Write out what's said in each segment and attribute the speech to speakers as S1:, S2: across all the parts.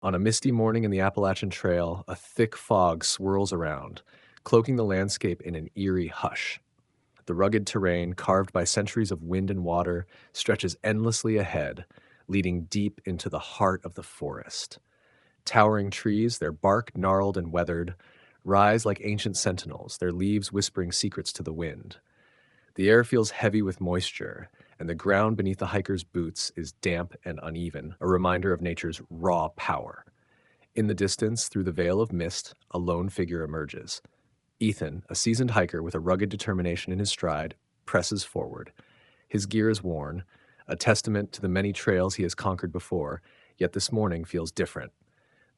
S1: On a misty morning in the Appalachian Trail, a thick fog swirls around, cloaking the landscape in an eerie hush. The rugged terrain, carved by centuries of wind and water, stretches endlessly ahead, leading deep into the heart of the forest. Towering trees, their bark gnarled and weathered, rise like ancient sentinels, their leaves whispering secrets to the wind. The air feels heavy with moisture, and the ground beneath the hiker's boots is damp and uneven, a reminder of nature's raw power. In the distance, through the veil of mist, a lone figure emerges. Ethan, a seasoned hiker with a rugged determination in his stride, presses forward. His gear is worn, a testament to the many trails he has conquered before, yet this morning feels different.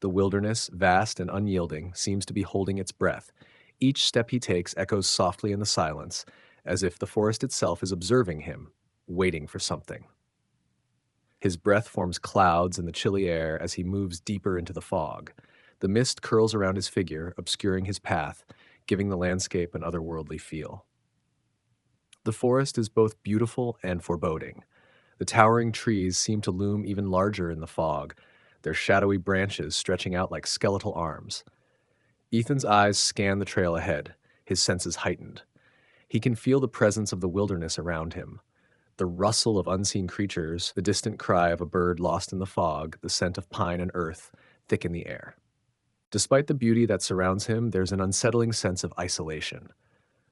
S1: The wilderness, vast and unyielding, seems to be holding its breath. Each step he takes echoes softly in the silence, as if the forest itself is observing him, waiting for something. His breath forms clouds in the chilly air as he moves deeper into the fog. The mist curls around his figure, obscuring his path, giving the landscape an otherworldly feel. The forest is both beautiful and foreboding. The towering trees seem to loom even larger in the fog, their shadowy branches stretching out like skeletal arms. Ethan's eyes scan the trail ahead, his senses heightened. He can feel the presence of the wilderness around him. The rustle of unseen creatures, the distant cry of a bird lost in the fog, the scent of pine and earth thicken the air. Despite the beauty that surrounds him, there's an unsettling sense of isolation.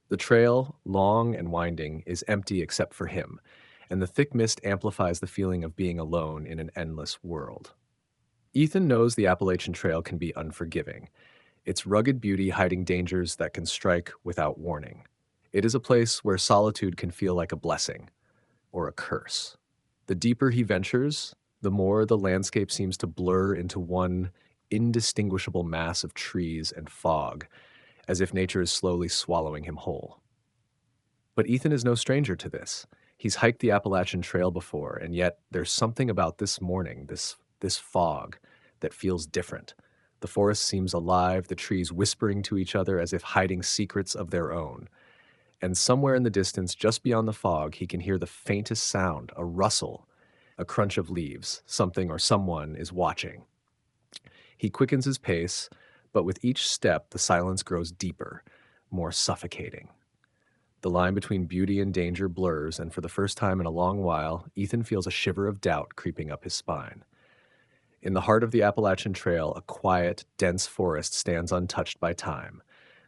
S1: The trail, long and winding, is empty except for him, and the thick mist amplifies the feeling of being alone in an endless world. Ethan knows the Appalachian Trail can be unforgiving, its rugged beauty hiding dangers that can strike without warning. It is a place where solitude can feel like a blessing or a curse. The deeper he ventures, the more the landscape seems to blur into one indistinguishable mass of trees and fog, as if nature is slowly swallowing him whole. But Ethan is no stranger to this. He's hiked the Appalachian Trail before, and yet there's something about this morning, this fog, that feels different. The forest seems alive, the trees whispering to each other as if hiding secrets of their own. And somewhere in the distance, just beyond the fog, he can hear the faintest sound, a rustle, a crunch of leaves. Something or someone is watching. He quickens his pace, but with each step, the silence grows deeper, more suffocating. The line between beauty and danger blurs, and for the first time in a long while, Ethan feels a shiver of doubt creeping up his spine. In the heart of the Appalachian Trail, a quiet, dense forest stands untouched by time.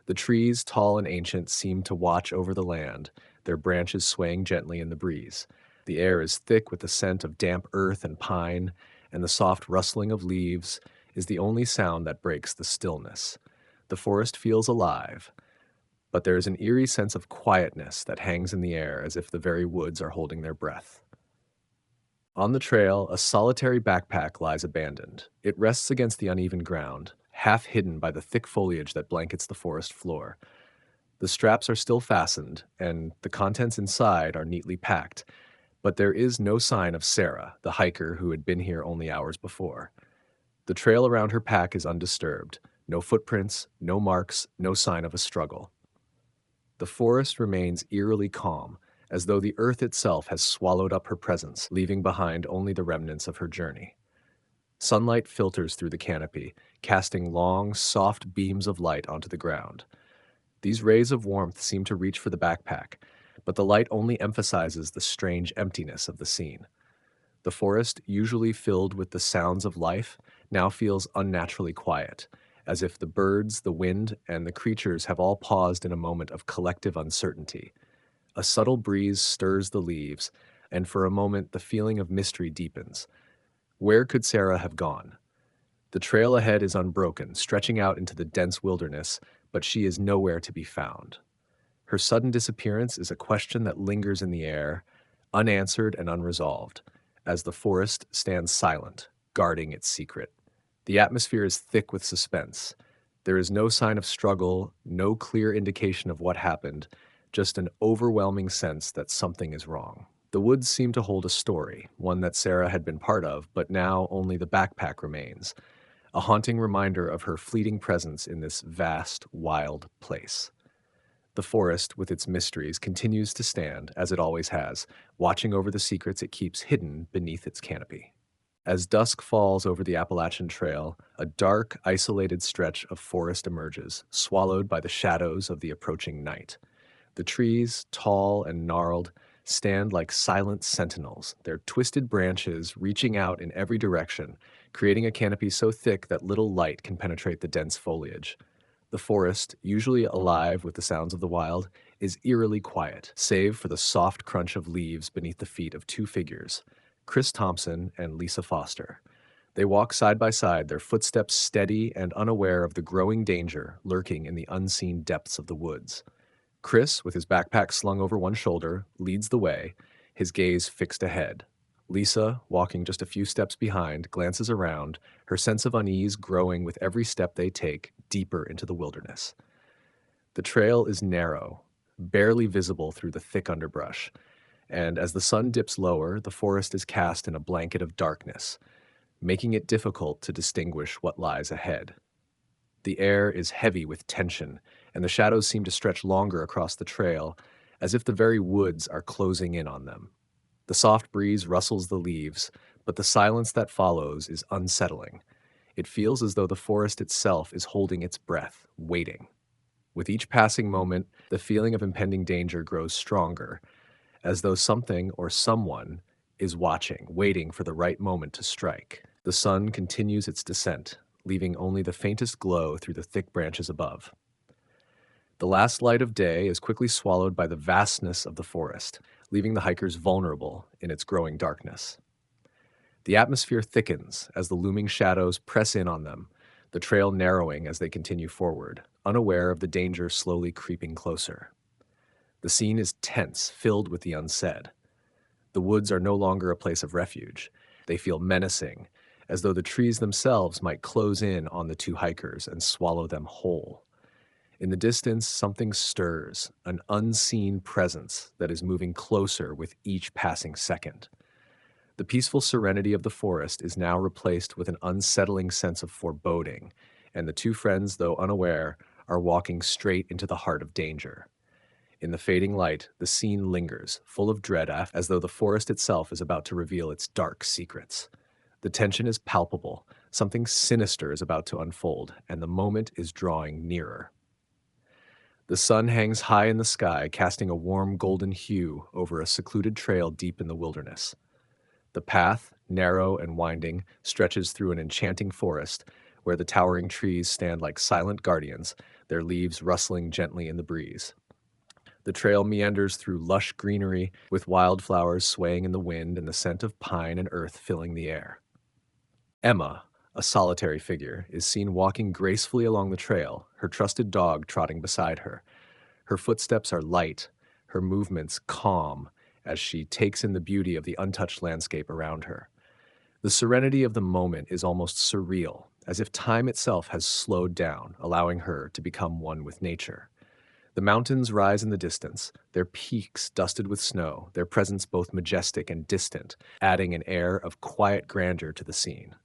S1: The trees, tall and ancient, seem to watch over the land, their branches swaying gently in the breeze. The air is thick with the scent of damp earth and pine, and the soft rustling of leaves is the only sound that breaks the stillness. The forest feels alive, but there is an eerie sense of quietness that hangs in the air as if the very woods are holding their breath. On the trail, a solitary backpack lies abandoned. It rests against the uneven ground, half hidden by the thick foliage that blankets the forest floor. The straps are still fastened, and the contents inside are neatly packed, but there is no sign of Sarah, the hiker who had been here only hours before. The trail around her pack is undisturbed. No footprints, no marks, no sign of a struggle. The forest remains eerily calm, as though the earth itself has swallowed up her presence, leaving behind only the remnants of her journey. Sunlight filters through the canopy, casting long, soft beams of light onto the ground. These rays of warmth seem to reach for the backpack, but the light only emphasizes the strange emptiness of the scene. The forest, usually filled with the sounds of life, now feels unnaturally quiet, as if the birds, the wind, and the creatures have all paused in a moment of collective uncertainty. A subtle breeze stirs the leaves, and for a moment the feeling of mystery deepens. Where could Sarah have gone? The trail ahead is unbroken, stretching out into the dense wilderness, but she is nowhere to be found. Her sudden disappearance is a question that lingers in the air, unanswered and unresolved, as the forest stands silent, guarding its secret. The atmosphere is thick with suspense. There is no sign of struggle, no clear indication of what happened, just an overwhelming sense that something is wrong. The woods seem to hold a story, one that Sarah had been part of, but now only the backpack remains, a haunting reminder of her fleeting presence in this vast, wild place. The forest, with its mysteries, continues to stand, as it always has, watching over the secrets it keeps hidden beneath its canopy. As dusk falls over the Appalachian Trail, a dark, isolated stretch of forest emerges, swallowed by the shadows of the approaching night. The trees, tall and gnarled, stand like silent sentinels, their twisted branches reaching out in every direction, creating a canopy so thick that little light can penetrate the dense foliage. The forest, usually alive with the sounds of the wild, is eerily quiet, save for the soft crunch of leaves beneath the feet of two figures, Chris Thompson and Lisa Foster. They walk side by side, their footsteps steady and unaware of the growing danger lurking in the unseen depths of the woods. Chris, with his backpack slung over one shoulder, leads the way, his gaze fixed ahead. Lisa, walking just a few steps behind, glances around, her sense of unease growing with every step they take deeper into the wilderness. The trail is narrow, barely visible through the thick underbrush, and as the sun dips lower, the forest is cast in a blanket of darkness, making it difficult to distinguish what lies ahead. The air is heavy with tension, and the shadows seem to stretch longer across the trail, as if the very woods are closing in on them. The soft breeze rustles the leaves, but the silence that follows is unsettling. It feels as though the forest itself is holding its breath, waiting. With each passing moment, the feeling of impending danger grows stronger, as though something or someone is watching, waiting for the right moment to strike. The sun continues its descent, leaving only the faintest glow through the thick branches above. The last light of day is quickly swallowed by the vastness of the forest, leaving the hikers vulnerable in its growing darkness. The atmosphere thickens as the looming shadows press in on them, the trail narrowing as they continue forward, unaware of the danger slowly creeping closer. The scene is tense, filled with the unsaid. The woods are no longer a place of refuge. They feel menacing, as though the trees themselves might close in on the two hikers and swallow them whole. In the distance, something stirs, an unseen presence that is moving closer with each passing second. The peaceful serenity of the forest is now replaced with an unsettling sense of foreboding, and the two friends, though unaware, are walking straight into the heart of danger. In the fading light, the scene lingers, full of dread as though the forest itself is about to reveal its dark secrets. The tension is palpable, something sinister is about to unfold, and the moment is drawing nearer. The sun hangs high in the sky, casting a warm golden hue over a secluded trail deep in the wilderness. The path, narrow and winding, stretches through an enchanting forest, where the towering trees stand like silent guardians, their leaves rustling gently in the breeze. The trail meanders through lush greenery, with wildflowers swaying in the wind and the scent of pine and earth filling the air. Emma, a solitary figure, is seen walking gracefully along the trail, her trusted dog trotting beside her. Her footsteps are light, her movements calm, as she takes in the beauty of the untouched landscape around her. The serenity of the moment is almost surreal, as if time itself has slowed down, allowing her to become one with nature. The mountains rise in the distance, their peaks dusted with snow, their presence both majestic and distant, adding an air of quiet grandeur to the scene.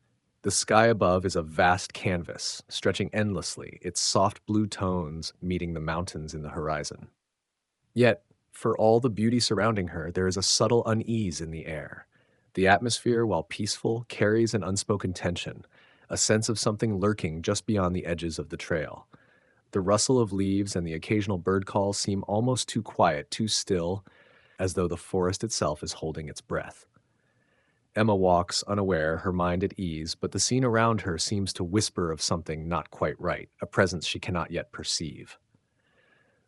S1: The sky above is a vast canvas, stretching endlessly, its soft blue tones meeting the mountains in the horizon. Yet, for all the beauty surrounding her, there is a subtle unease in the air. The atmosphere, while peaceful, carries an unspoken tension, a sense of something lurking just beyond the edges of the trail. The rustle of leaves and the occasional bird call seem almost too quiet, too still, as though the forest itself is holding its breath. Emma walks, unaware, her mind at ease, but the scene around her seems to whisper of something not quite right, a presence she cannot yet perceive.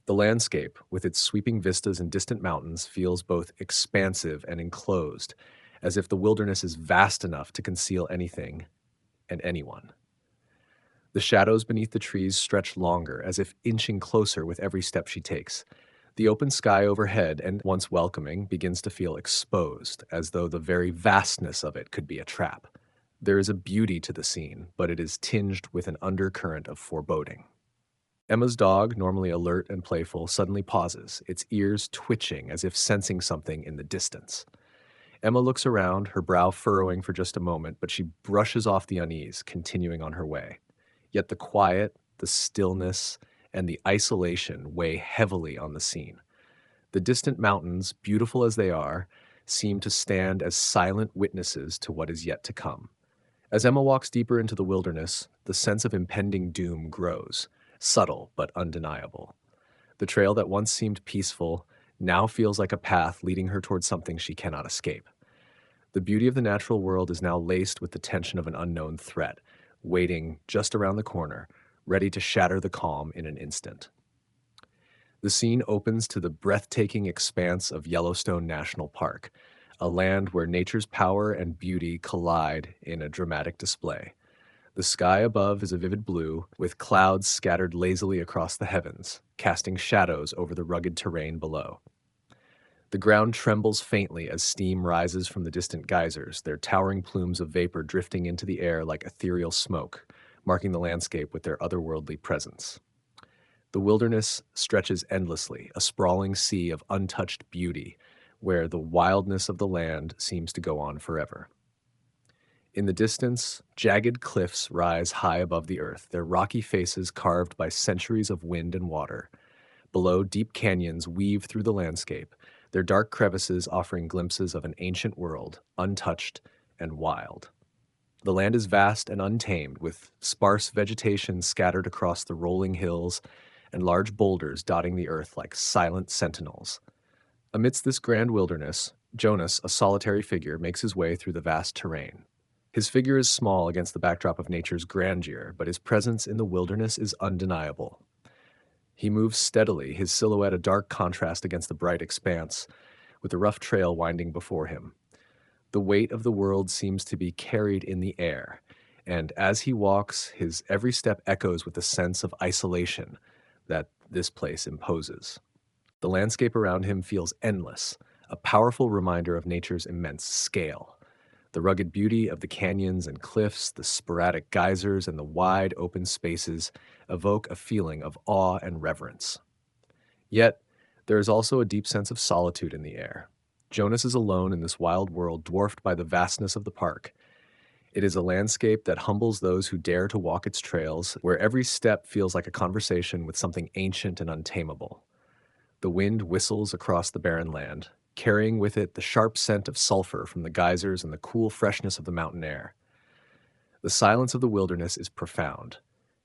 S1: The landscape, with its sweeping vistas and distant mountains, feels both expansive and enclosed, as if the wilderness is vast enough to conceal anything and anyone. The shadows beneath the trees stretch longer, as if inching closer with every step she takes. The open sky overhead, and once welcoming, begins to feel exposed, as though the very vastness of it could be a trap. There is a beauty to the scene, but it is tinged with an undercurrent of foreboding. Emma's dog, normally alert and playful, suddenly pauses, its ears twitching as if sensing something in the distance. Emma looks around, her brow furrowing for just a moment, but she brushes off the unease, continuing on her way. Yet the quiet, the stillness, and the isolation weigh heavily on the scene. The distant mountains, beautiful as they are, seem to stand as silent witnesses to what is yet to come. As Emma walks deeper into the wilderness, the sense of impending doom grows, subtle but undeniable. The trail that once seemed peaceful now feels like a path leading her towards something she cannot escape. The beauty of the natural world is now laced with the tension of an unknown threat, waiting just around the corner, ready to shatter the calm in an instant. The scene opens to the breathtaking expanse of Yellowstone National Park, a land where nature's power and beauty collide in a dramatic display. The sky above is a vivid blue, with clouds scattered lazily across the heavens, casting shadows over the rugged terrain below. The ground trembles faintly as steam rises from the distant geysers, their towering plumes of vapor drifting into the air like ethereal smoke, marking the landscape with their otherworldly presence. The wilderness stretches endlessly, a sprawling sea of untouched beauty, where the wildness of the land seems to go on forever. In the distance, jagged cliffs rise high above the earth, their rocky faces carved by centuries of wind and water. Below, deep canyons weave through the landscape, their dark crevices offering glimpses of an ancient world, untouched and wild. The land is vast and untamed, with sparse vegetation scattered across the rolling hills and large boulders dotting the earth like silent sentinels. Amidst this grand wilderness, Jonas, a solitary figure, makes his way through the vast terrain. His figure is small against the backdrop of nature's grandeur, but his presence in the wilderness is undeniable. He moves steadily, his silhouette a dark contrast against the bright expanse, with the rough trail winding before him. The weight of the world seems to be carried in the air, and as he walks, his every step echoes with the sense of isolation that this place imposes. The landscape around him feels endless, a powerful reminder of nature's immense scale. The rugged beauty of the canyons and cliffs, the sporadic geysers, and the wide open spaces evoke a feeling of awe and reverence. Yet, there is also a deep sense of solitude in the air. Jonas is alone in this wild world dwarfed by the vastness of the park. It is a landscape that humbles those who dare to walk its trails, where every step feels like a conversation with something ancient and untamable. The wind whistles across the barren land, carrying with it the sharp scent of sulfur from the geysers and the cool freshness of the mountain air. The silence of the wilderness is profound,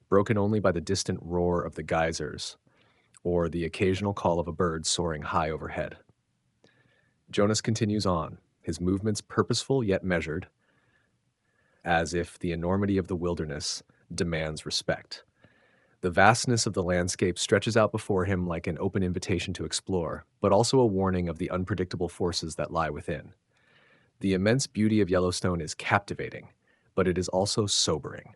S1: broken only by the distant roar of the geysers or the occasional call of a bird soaring high overhead. Jonas continues on, his movements purposeful yet measured, as if the enormity of the wilderness demands respect. The vastness of the landscape stretches out before him like an open invitation to explore, but also a warning of the unpredictable forces that lie within. The immense beauty of Yellowstone is captivating, but it is also sobering.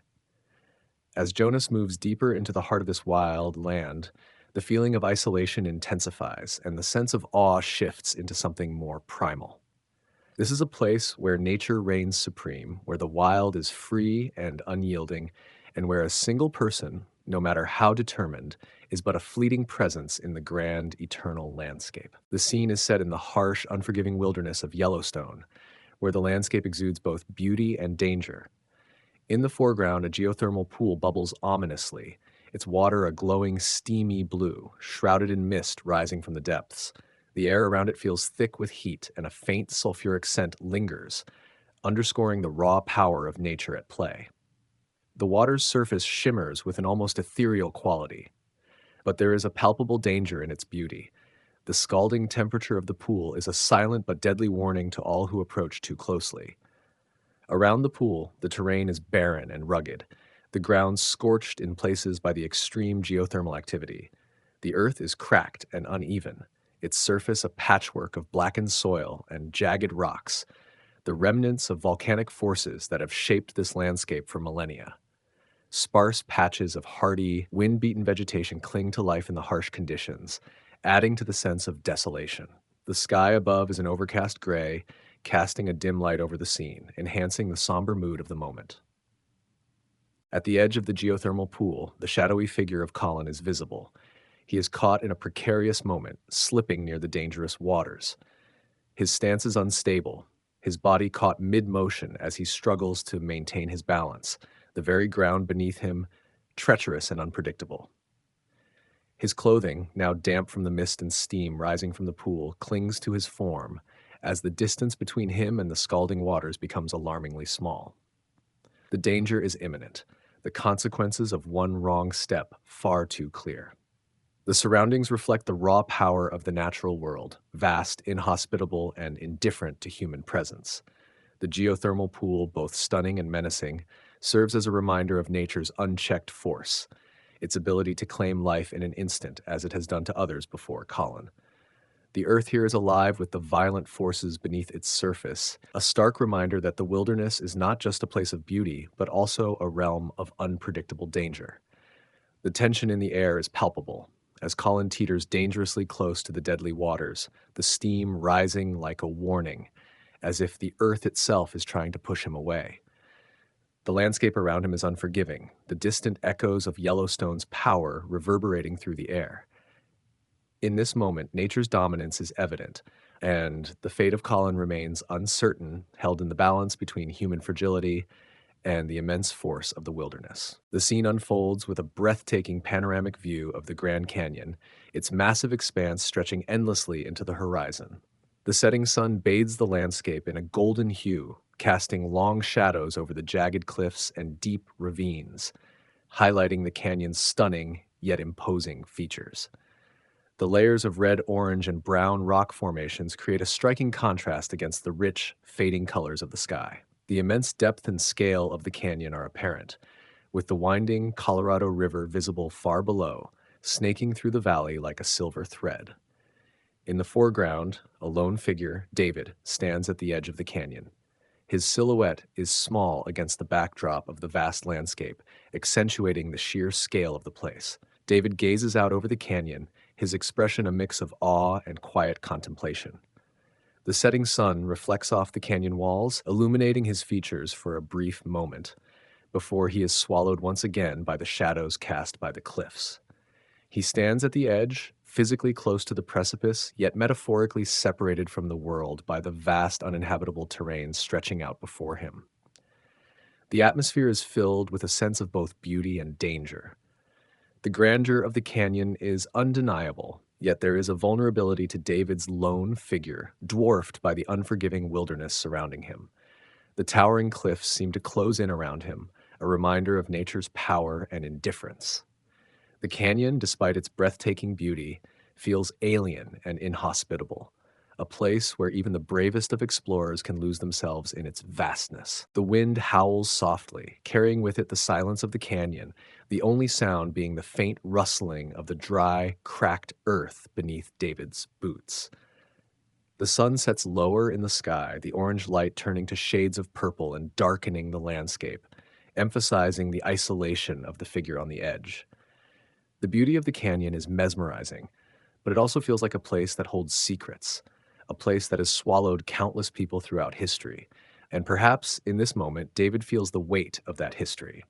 S1: As Jonas moves deeper into the heart of this wild land, the feeling of isolation intensifies, and the sense of awe shifts into something more primal. This is a place where nature reigns supreme, where the wild is free and unyielding, and where a single person, no matter how determined, is but a fleeting presence in the grand, eternal landscape. The scene is set in the harsh, unforgiving wilderness of Yellowstone, where the landscape exudes both beauty and danger. In the foreground, a geothermal pool bubbles ominously, its water a glowing, steamy blue, shrouded in mist rising from the depths. The air around it feels thick with heat, and a faint sulfuric scent lingers, underscoring the raw power of nature at play. The water's surface shimmers with an almost ethereal quality, but there is a palpable danger in its beauty. The scalding temperature of the pool is a silent but deadly warning to all who approach too closely. Around the pool, the terrain is barren and rugged, the ground scorched in places by the extreme geothermal activity. The earth is cracked and uneven, its surface a patchwork of blackened soil and jagged rocks, the remnants of volcanic forces that have shaped this landscape for millennia. Sparse patches of hardy, wind-beaten vegetation cling to life in the harsh conditions, adding to the sense of desolation. The sky above is an overcast gray, casting a dim light over the scene, enhancing the somber mood of the moment. At the edge of the geothermal pool, the shadowy figure of Colin is visible. He is caught in a precarious moment, slipping near the dangerous waters. His stance is unstable, his body caught mid-motion as he struggles to maintain his balance, the very ground beneath him treacherous and unpredictable. His clothing, now damp from the mist and steam rising from the pool, clings to his form, as the distance between him and the scalding waters becomes alarmingly small. The danger is imminent, the consequences of one wrong step far too clear. The surroundings reflect the raw power of the natural world, vast, inhospitable, and indifferent to human presence. The geothermal pool, both stunning and menacing, serves as a reminder of nature's unchecked force, its ability to claim life in an instant, as it has done to others before Colin. The earth here is alive with the violent forces beneath its surface, a stark reminder that the wilderness is not just a place of beauty, but also a realm of unpredictable danger. The tension in the air is palpable, as Colin teeters dangerously close to the deadly waters, the steam rising like a warning, as if the earth itself is trying to push him away. The landscape around him is unforgiving, the distant echoes of Yellowstone's power reverberating through the air. In this moment, nature's dominance is evident, and the fate of Colin remains uncertain, held in the balance between human fragility and the immense force of the wilderness. The scene unfolds with a breathtaking panoramic view of the Grand Canyon, its massive expanse stretching endlessly into the horizon. The setting sun bathes the landscape in a golden hue, casting long shadows over the jagged cliffs and deep ravines, highlighting the canyon's stunning yet imposing features. The layers of red, orange, and brown rock formations create a striking contrast against the rich, fading colors of the sky. The immense depth and scale of the canyon are apparent, with the winding Colorado River visible far below, snaking through the valley like a silver thread. In the foreground, a lone figure, David, stands at the edge of the canyon. His silhouette is small against the backdrop of the vast landscape, accentuating the sheer scale of the place. David gazes out over the canyon, his expression a mix of awe and quiet contemplation. The setting sun reflects off the canyon walls, illuminating his features for a brief moment, before he is swallowed once again by the shadows cast by the cliffs. He stands at the edge, physically close to the precipice, yet metaphorically separated from the world by the vast uninhabitable terrain stretching out before him. The atmosphere is filled with a sense of both beauty and danger. The grandeur of the canyon is undeniable, yet there is a vulnerability to David's lone figure, dwarfed by the unforgiving wilderness surrounding him. The towering cliffs seem to close in around him, a reminder of nature's power and indifference. The canyon, despite its breathtaking beauty, feels alien and inhospitable, a place where even the bravest of explorers can lose themselves in its vastness. The wind howls softly, carrying with it the silence of the canyon, the only sound being the faint rustling of the dry, cracked earth beneath David's boots. The sun sets lower in the sky, the orange light turning to shades of purple and darkening the landscape, emphasizing the isolation of the figure on the edge. The beauty of the canyon is mesmerizing, but it also feels like a place that holds secrets, a place that has swallowed countless people throughout history. And perhaps, in this moment, David feels the weight of that history.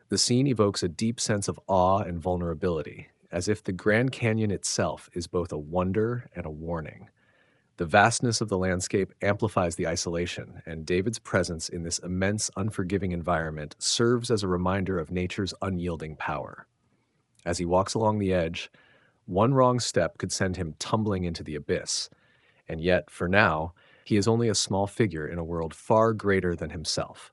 S1: The scene evokes a deep sense of awe and vulnerability, as if the Grand Canyon itself is both a wonder and a warning. The vastness of the landscape amplifies the isolation, and David's presence in this immense, unforgiving environment serves as a reminder of nature's unyielding power. As he walks along the edge, one wrong step could send him tumbling into the abyss, and yet, for now, he is only a small figure in a world far greater than himself.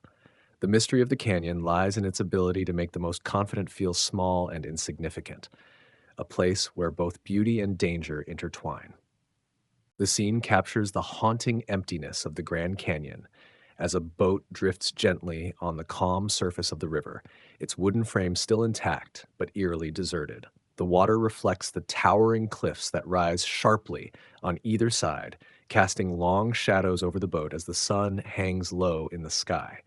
S1: The mystery of the canyon lies in its ability to make the most confident feel small and insignificant, a place where both beauty and danger intertwine. The scene captures the haunting emptiness of the Grand Canyon as a boat drifts gently on the calm surface of the river, its wooden frame still intact but eerily deserted. The water reflects the towering cliffs that rise sharply on either side, casting long shadows over the boat as the sun hangs low in the sky.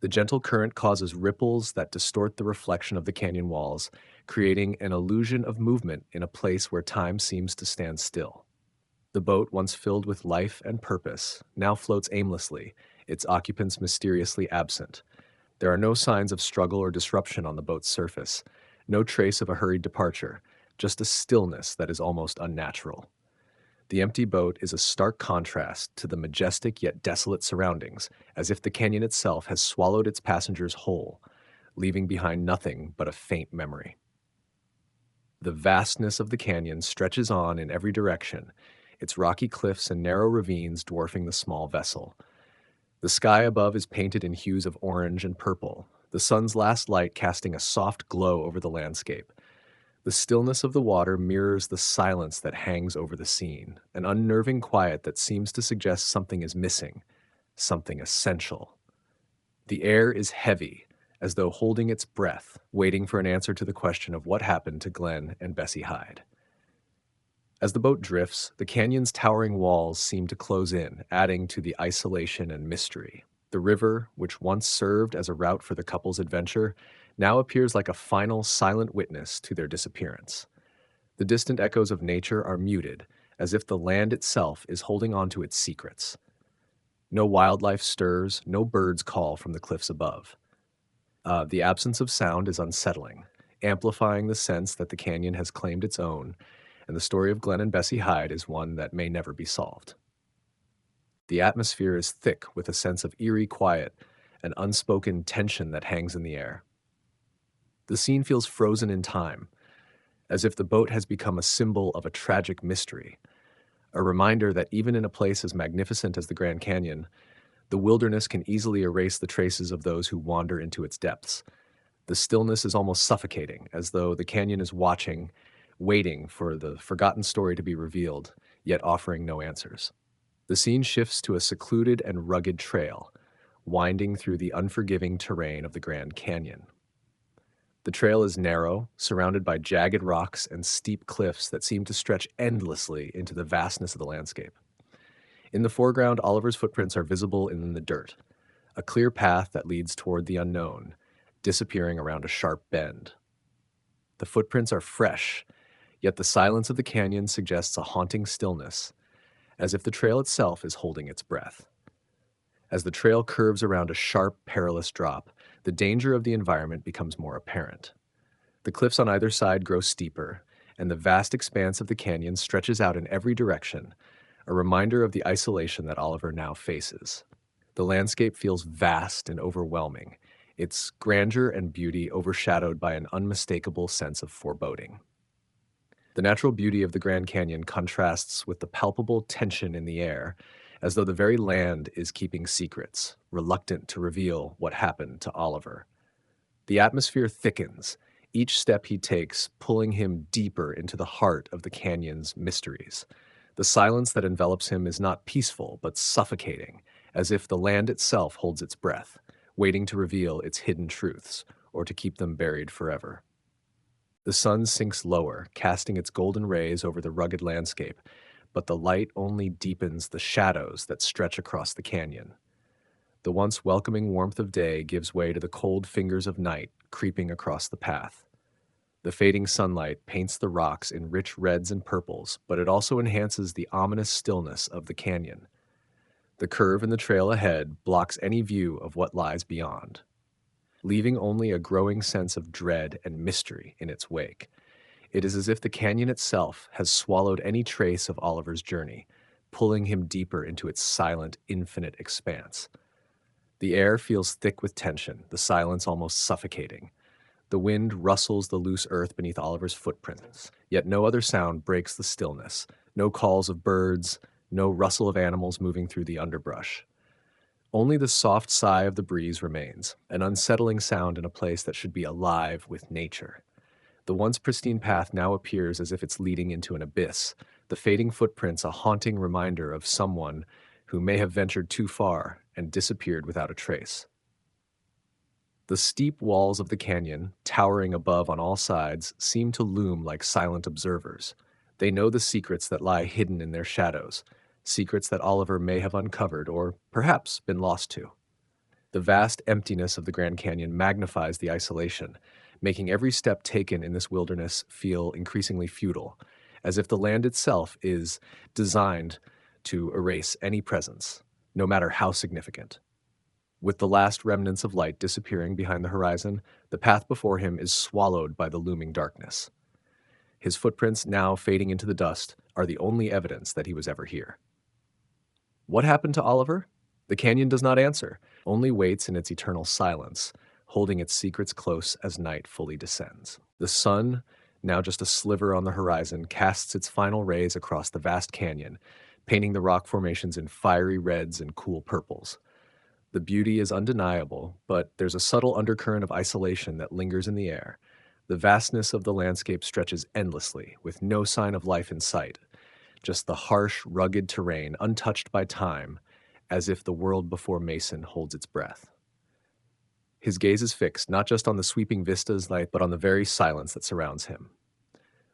S1: The gentle current causes ripples that distort the reflection of the canyon walls, creating an illusion of movement in a place where time seems to stand still. The boat, once filled with life and purpose, now floats aimlessly, its occupants mysteriously absent. There are no signs of struggle or disruption on the boat's surface, no trace of a hurried departure, just a stillness that is almost unnatural. The empty boat is a stark contrast to the majestic yet desolate surroundings, as if the canyon itself has swallowed its passengers whole, leaving behind nothing but a faint memory. The vastness of the canyon stretches on in every direction, its rocky cliffs and narrow ravines dwarfing the small vessel. The sky above is painted in hues of orange and purple, the sun's last light casting a soft glow over the landscape. The stillness of the water mirrors the silence that hangs over the scene, an unnerving quiet that seems to suggest something is missing, something essential. The air is heavy, as though holding its breath, waiting for an answer to the question of what happened to Glenn and Bessie Hyde. As the boat drifts, the canyon's towering walls seem to close in, adding to the isolation and mystery. The river, which once served as a route for the couple's adventure, now appears like a final silent witness to their disappearance. The distant echoes of nature are muted, as if the land itself is holding on to its secrets. No wildlife stirs, no birds call from the cliffs above. The absence of sound is unsettling, amplifying the sense that the canyon has claimed its own, and the story of Glenn and Bessie Hyde is one that may never be solved. The atmosphere is thick with a sense of eerie quiet and unspoken tension that hangs in the air. The scene feels frozen in time, as if the boat has become a symbol of a tragic mystery, a reminder that even in a place as magnificent as the Grand Canyon, the wilderness can easily erase the traces of those who wander into its depths. The stillness is almost suffocating, as though the canyon is watching, waiting for the forgotten story to be revealed, yet offering no answers. The scene shifts to a secluded and rugged trail, winding through the unforgiving terrain of the Grand Canyon. The trail is narrow, surrounded by jagged rocks and steep cliffs that seem to stretch endlessly into the vastness of the landscape. In the foreground, Oliver's footprints are visible in the dirt, a clear path that leads toward the unknown, disappearing around a sharp bend. The footprints are fresh, yet the silence of the canyon suggests a haunting stillness, as if the trail itself is holding its breath. As the trail curves around a sharp, perilous drop, the danger of the environment becomes more apparent. The cliffs on either side grow steeper, and the vast expanse of the canyon stretches out in every direction, a reminder of the isolation that Oliver now faces. The landscape feels vast and overwhelming, its grandeur and beauty overshadowed by an unmistakable sense of foreboding. The natural beauty of the Grand Canyon contrasts with the palpable tension in the air, as though the very land is keeping secrets, reluctant to reveal what happened to Oliver. The atmosphere thickens, each step he takes pulling him deeper into the heart of the canyon's mysteries. The silence that envelops him is not peaceful, but suffocating, as if the land itself holds its breath, waiting to reveal its hidden truths, or to keep them buried forever. The sun sinks lower, casting its golden rays over the rugged landscape, but the light only deepens the shadows that stretch across the canyon. The once welcoming warmth of day gives way to the cold fingers of night creeping across the path. The fading sunlight paints the rocks in rich reds and purples, but it also enhances the ominous stillness of the canyon. The curve in the trail ahead blocks any view of what lies beyond, leaving only a growing sense of dread and mystery in its wake. It is as if the canyon itself has swallowed any trace of Oliver's journey, pulling him deeper into its silent, infinite expanse. The air feels thick with tension, the silence almost suffocating. The wind rustles the loose earth beneath Oliver's footprints, yet no other sound breaks the stillness. No calls of birds, no rustle of animals moving through the underbrush. Only the soft sigh of the breeze remains, an unsettling sound in a place that should be alive with nature. The once pristine path now appears as if it's leading into an abyss, the fading footprints a haunting reminder of someone who may have ventured too far and disappeared without a trace. The steep walls of the canyon, towering above on all sides, seem to loom like silent observers. They know the secrets that lie hidden in their shadows, secrets that Oliver may have uncovered or perhaps been lost to. The vast emptiness of the Grand Canyon magnifies the isolation, making every step taken in this wilderness feel increasingly futile, as if the land itself is designed to erase any presence, no matter how significant. With the last remnants of light disappearing behind the horizon, the path before him is swallowed by the looming darkness. His footprints, now fading into the dust, are the only evidence that he was ever here. What happened to Oliver? The canyon does not answer, only waits in its eternal silence, holding its secrets close as night fully descends. The sun, now just a sliver on the horizon, casts its final rays across the vast canyon, painting the rock formations in fiery reds and cool purples. The beauty is undeniable, but there's a subtle undercurrent of isolation that lingers in the air. The vastness of the landscape stretches endlessly, with no sign of life in sight, just the harsh, rugged terrain untouched by time, as if the world before Mason holds its breath. His gaze is fixed not just on the sweeping vistas, but on the very silence that surrounds him.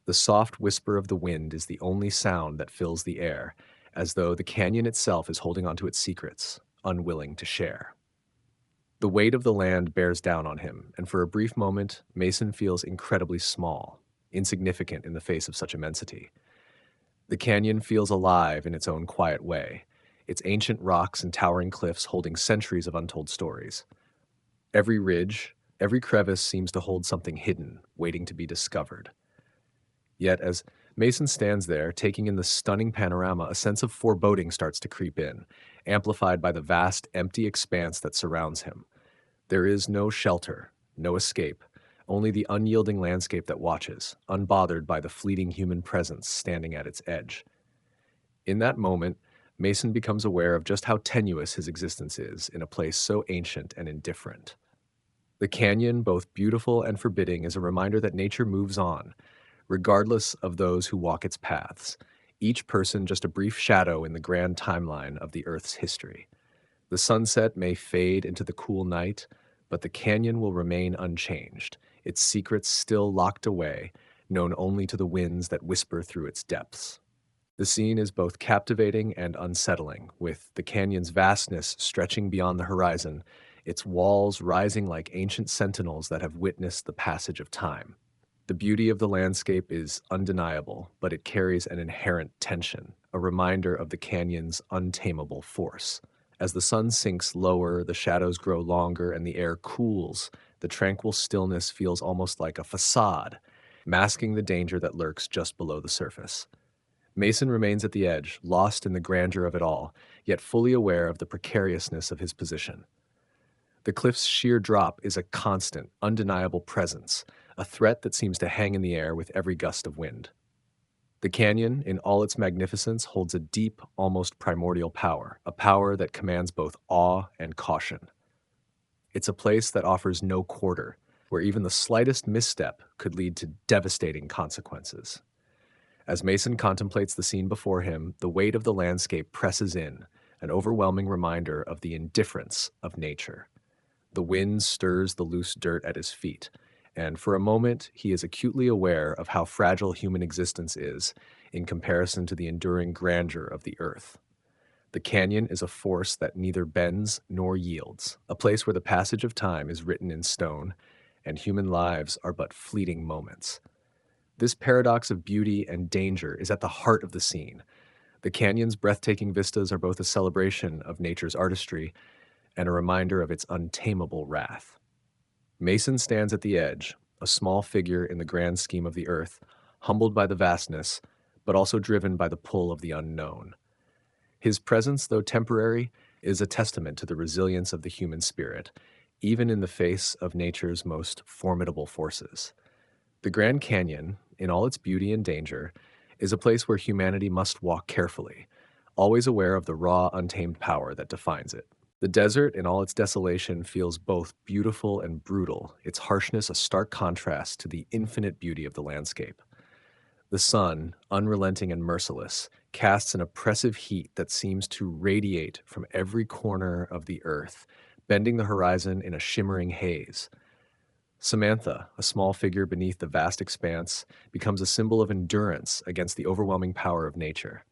S1: The soft whisper of the wind is the only sound that fills the air, as though the canyon itself is holding onto its secrets, unwilling to share. The weight of the land bears down on him, and for a brief moment, Mason feels incredibly small, insignificant in the face of such immensity. The canyon feels alive in its own quiet way, its ancient rocks and towering cliffs holding centuries of untold stories. Every ridge, every crevice seems to hold something hidden, waiting to be discovered. Yet, as Mason stands there, taking in the stunning panorama, a sense of foreboding starts to creep in, amplified by the vast, empty expanse that surrounds him. There is no shelter, no escape, only the unyielding landscape that watches, unbothered by the fleeting human presence standing at its edge. In that moment, Mason becomes aware of just how tenuous his existence is in a place so ancient and indifferent. The canyon, both beautiful and forbidding, is a reminder that nature moves on, regardless of those who walk its paths, each person just a brief shadow in the grand timeline of the Earth's history. The sunset may fade into the cool night, but the canyon will remain unchanged, its secrets still locked away, known only to the winds that whisper through its depths. The scene is both captivating and unsettling, with the canyon's vastness stretching beyond the horizon, its walls rising like ancient sentinels that have witnessed the passage of time. The beauty of the landscape is undeniable, but it carries an inherent tension, a reminder of the canyon's untamable force. As the sun sinks lower, the shadows grow longer, and the air cools, the tranquil stillness feels almost like a facade, masking the danger that lurks just below the surface. Mason remains at the edge, lost in the grandeur of it all, yet fully aware of the precariousness of his position. The cliff's sheer drop is a constant, undeniable presence, a threat that seems to hang in the air with every gust of wind. The canyon, in all its magnificence, holds a deep, almost primordial power, a power that commands both awe and caution. It's a place that offers no quarter, where even the slightest misstep could lead to devastating consequences. As Mason contemplates the scene before him, the weight of the landscape presses in, an overwhelming reminder of the indifference of nature. The wind stirs the loose dirt at his feet, and for a moment he is acutely aware of how fragile human existence is in comparison to the enduring grandeur of the earth. The canyon is a force that neither bends nor yields, a place where the passage of time is written in stone, and human lives are but fleeting moments. This paradox of beauty and danger is at the heart of the scene. The canyon's breathtaking vistas are both a celebration of nature's artistry and a reminder of its untamable wrath. Mason stands at the edge, a small figure in the grand scheme of the earth, humbled by the vastness, but also driven by the pull of the unknown. His presence, though temporary, is a testament to the resilience of the human spirit, even in the face of nature's most formidable forces. The Grand Canyon, in all its beauty and danger, is a place where humanity must walk carefully, always aware of the raw, untamed power that defines it. The desert, in all its desolation, feels both beautiful and brutal, its harshness a stark contrast to the infinite beauty of the landscape. The sun, unrelenting and merciless, casts an oppressive heat that seems to radiate from every corner of the earth, bending the horizon in a shimmering haze. Samantha, a small figure beneath the vast expanse, becomes a symbol of endurance against the overwhelming power of nature.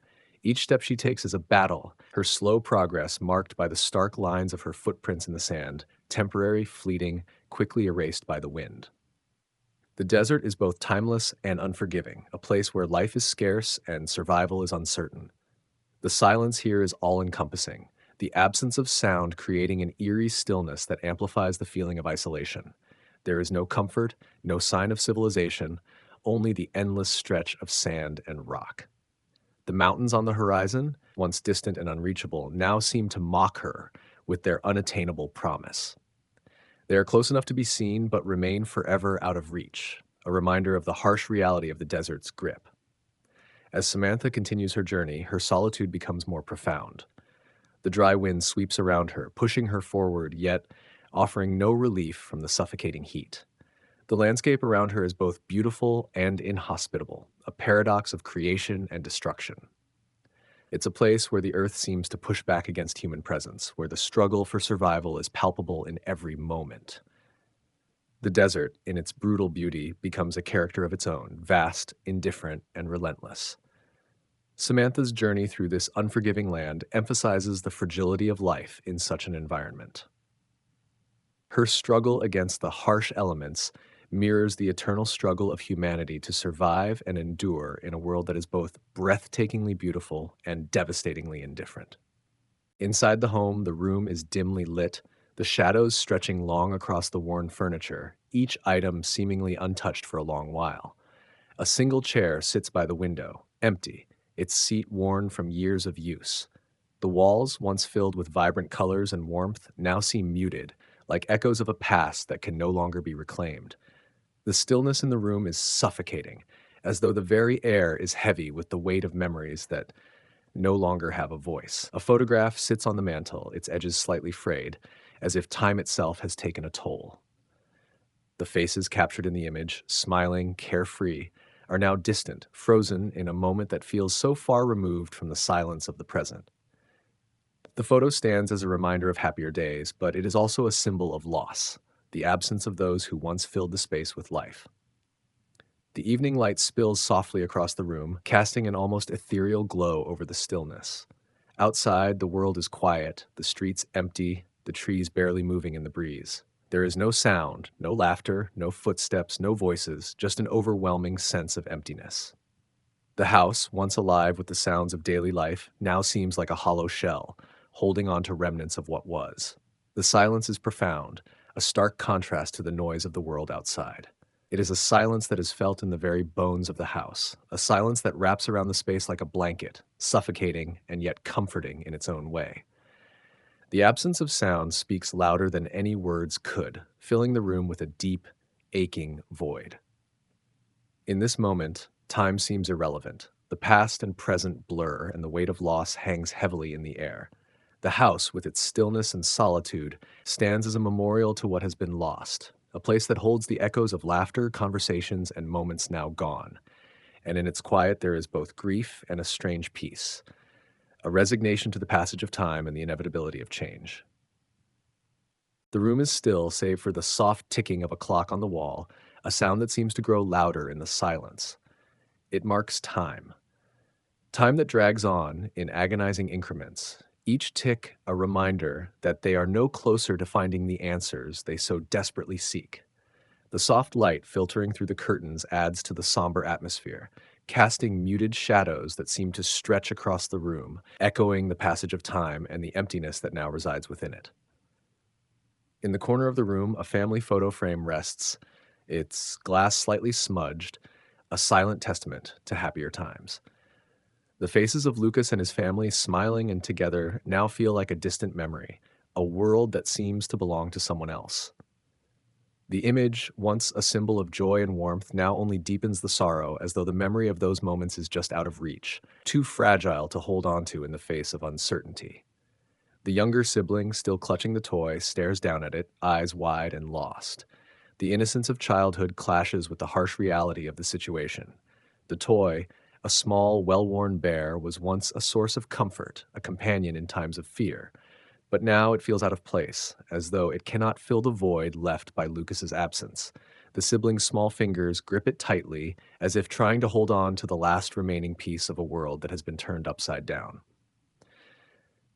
S1: Each step she takes is a battle, her slow progress marked by the stark lines of her footprints in the sand, temporary, fleeting, quickly erased by the wind. The desert is both timeless and unforgiving, a place where life is scarce and survival is uncertain. The silence here is all-encompassing, the absence of sound creating an eerie stillness that amplifies the feeling of isolation. There is no comfort, no sign of civilization, only the endless stretch of sand and rock. The mountains on the horizon, once distant and unreachable, now seem to mock her with their unattainable promise. They are close enough to be seen, but remain forever out of reach, a reminder of the harsh reality of the desert's grip. As Samantha continues her journey, her solitude becomes more profound. The dry wind sweeps around her, pushing her forward, yet offering no relief from the suffocating heat. The landscape around her is both beautiful and inhospitable, a paradox of creation and destruction. It's a place where the earth seems to push back against human presence, where the struggle for survival is palpable in every moment. The desert, in its brutal beauty, becomes a character of its own, vast, indifferent, and relentless. Samantha's journey through this unforgiving land emphasizes the fragility of life in such an environment. Her struggle against the harsh elements mirrors the eternal struggle of humanity to survive and endure in a world that is both breathtakingly beautiful and devastatingly indifferent. Inside the home, the room is dimly lit, the shadows stretching long across the worn furniture, each item seemingly untouched for a long while. A single chair sits by the window, empty, its seat worn from years of use. The walls, once filled with vibrant colors and warmth, now seem muted, like echoes of a past that can no longer be reclaimed. The stillness in the room is suffocating, as though the very air is heavy with the weight of memories that no longer have a voice. A photograph sits on the mantel, its edges slightly frayed, as if time itself has taken a toll. The faces captured in the image, smiling, carefree, are now distant, frozen in a moment that feels so far removed from the silence of the present. The photo stands as a reminder of happier days, but it is also a symbol of loss, the absence of those who once filled the space with life. The evening light spills softly across the room, casting an almost ethereal glow over the stillness. Outside, the world is quiet, the streets empty, the trees barely moving in the breeze. There is no sound, no laughter, no footsteps, no voices, just an overwhelming sense of emptiness. The house, once alive with the sounds of daily life, now seems like a hollow shell, holding on to remnants of what was. The silence is profound, a stark contrast to the noise of the world outside. It is a silence that is felt in the very bones of the house, a silence that wraps around the space like a blanket, suffocating and yet comforting in its own way. The absence of sound speaks louder than any words could, filling the room with a deep, aching void. In this moment, time seems irrelevant. The past and present blur, and the weight of loss hangs heavily in the air. The house, with its stillness and solitude, stands as a memorial to what has been lost, a place that holds the echoes of laughter, conversations, and moments now gone. And in its quiet, there is both grief and a strange peace, a resignation to the passage of time and the inevitability of change. The room is still, save for the soft ticking of a clock on the wall, a sound that seems to grow louder in the silence. It marks time. Time that drags on in agonizing increments, each tick a reminder that they are no closer to finding the answers they so desperately seek. The soft light filtering through the curtains adds to the somber atmosphere, casting muted shadows that seem to stretch across the room, echoing the passage of time and the emptiness that now resides within it. In the corner of the room, a family photo frame rests, its glass slightly smudged, a silent testament to happier times. The faces of Lucas and his family, smiling and together, now feel like a distant memory, a world that seems to belong to someone else. The image, once a symbol of joy and warmth, now only deepens the sorrow, as though the memory of those moments is just out of reach, too fragile to hold on to in the face of uncertainty. The younger sibling, still clutching the toy, stares down at it, eyes wide and lost. The innocence of childhood clashes with the harsh reality of the situation. The toy, a small, well-worn bear, was once a source of comfort, a companion in times of fear. But now it feels out of place, as though it cannot fill the void left by Lucas's absence. The sibling's small fingers grip it tightly, as if trying to hold on to the last remaining piece of a world that has been turned upside down.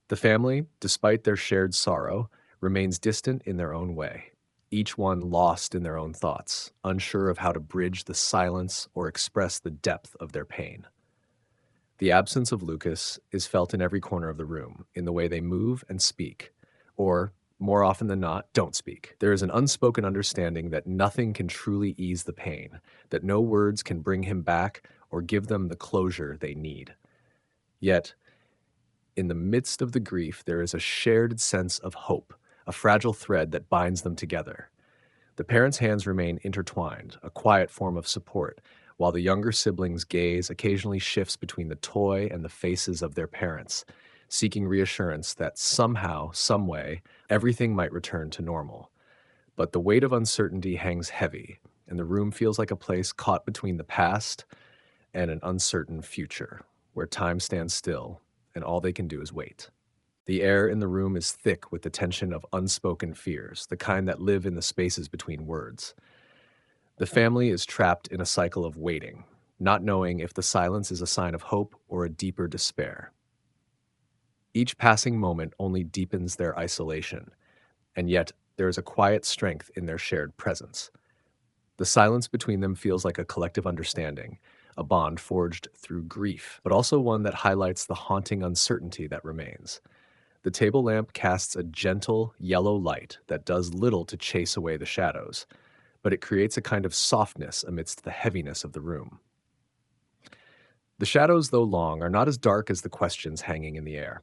S1: The family, despite their shared sorrow, remains distant in their own way, each one lost in their own thoughts, unsure of how to bridge the silence or express the depth of their pain. The absence of Lucas is felt in every corner of the room, in the way they move and speak, or, more often than not, don't speak. There is an unspoken understanding that nothing can truly ease the pain, that no words can bring him back or give them the closure they need. Yet, in the midst of the grief, there is a shared sense of hope, a fragile thread that binds them together. The parents' hands remain intertwined, a quiet form of support, while the younger siblings' gaze occasionally shifts between the toy and the faces of their parents, seeking reassurance that somehow, someway, everything might return to normal. But the weight of uncertainty hangs heavy, and the room feels like a place caught between the past and an uncertain future, where time stands still and all they can do is wait. The air in the room is thick with the tension of unspoken fears, the kind that live in the spaces between words. The family is trapped in a cycle of waiting, not knowing if the silence is a sign of hope or a deeper despair. Each passing moment only deepens their isolation, and yet there is a quiet strength in their shared presence. The silence between them feels like a collective understanding, a bond forged through grief, but also one that highlights the haunting uncertainty that remains. The table lamp casts a gentle, yellow light that does little to chase away the shadows, but it creates a kind of softness amidst the heaviness of the room. The shadows, though long, are not as dark as the questions hanging in the air.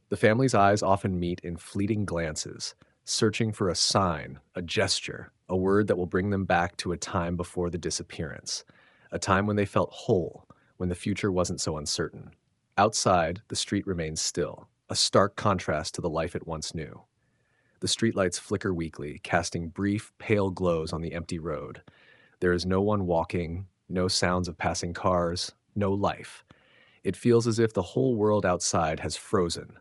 S1: The family's eyes often meet in fleeting glances, searching for a sign, a gesture, a word that will bring them back to a time before the disappearance, a time when they felt whole, when the future wasn't so uncertain. Outside, the street remains still, a stark contrast to the life it once knew. The streetlights flicker weakly, casting brief, pale glows on the empty road. There is no one walking, no sounds of passing cars, no life. It feels as if the whole world outside has frozen,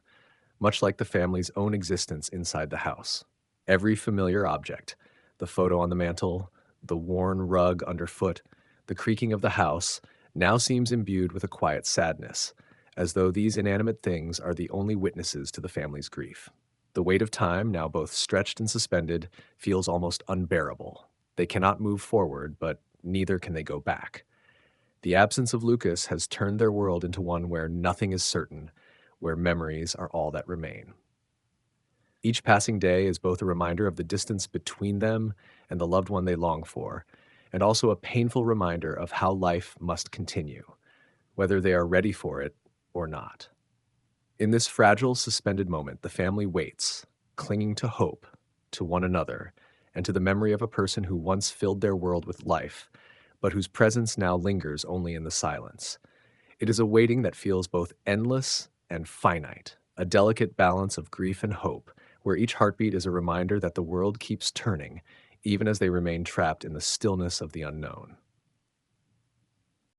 S1: much like the family's own existence inside the house. Every familiar object, the photo on the mantel, the worn rug underfoot, the creaking of the house, now seems imbued with a quiet sadness, as though these inanimate things are the only witnesses to the family's grief. The weight of time, now both stretched and suspended, feels almost unbearable. They cannot move forward, but neither can they go back. The absence of Lucas has turned their world into one where nothing is certain, where memories are all that remain. Each passing day is both a reminder of the distance between them and the loved one they long for, and also a painful reminder of how life must continue, whether they are ready for it or not. In this fragile, suspended moment, the family waits, clinging to hope, to one another, and to the memory of a person who once filled their world with life, but whose presence now lingers only in the silence. It is a waiting that feels both endless and finite, a delicate balance of grief and hope, where each heartbeat is a reminder that the world keeps turning, even as they remain trapped in the stillness of the unknown.